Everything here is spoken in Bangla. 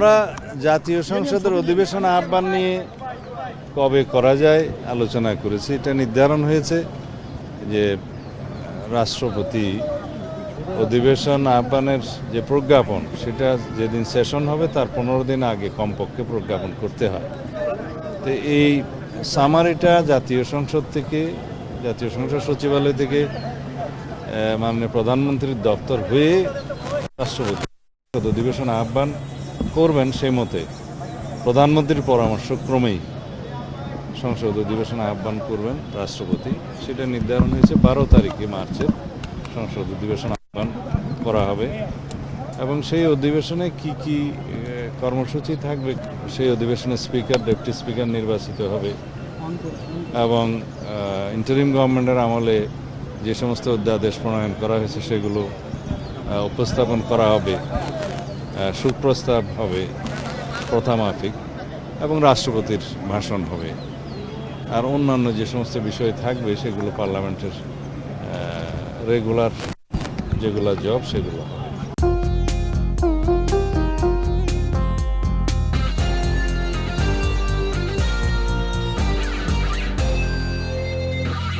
আমরা জাতীয় সংসদের অধিবেশন আহ্বান নিয়ে কবে করা যায় আলোচনা করেছি। এটা নির্ধারণ হয়েছে যে রাষ্ট্রপতি অধিবেশন আহ্বানের যে প্রজ্ঞাপন সেটা যেদিন সেশন হবে তার 15 দিন আগে কমপক্ষে প্রজ্ঞাপন করতে হয়। তো এই সামারিটা জাতীয় সংসদ থেকে, জাতীয় সংসদ সচিবালয় থেকে মাননীয় প্রধানমন্ত্রীর দপ্তর হয়ে রাষ্ট্রপতি অধিবেশন আহ্বান করবেন সেই মতে প্রধানমন্ত্রীর পরামর্শ ক্রমেই সংসদ অধিবেশন আহ্বান করবেন রাষ্ট্রপতি। সেটা নির্ধারণ হয়েছে 12 তারিখে মার্চের সংসদ অধিবেশন আহ্বান করা হবে এবং সেই অধিবেশনে কি কি কর্মসূচি থাকবে, সেই অধিবেশনে স্পিকার, ডেপুটি স্পিকার নির্বাচিত হবে এবং ইন্টারিম গভর্নমেন্টের আমলে যে সমস্ত অধ্যাদেশ প্রণয়ন করা হয়েছে সেগুলো উপস্থাপন করা হবে, সুপ্রস্তাব হবে প্রথামাফিক এবং রাষ্ট্রপতির ভাষণ হবে। আর অন্যান্য যে সমস্ত বিষয় থাকবে সেগুলো পার্লামেন্টের রেগুলার যেগুলো জব সেগুলো হবে।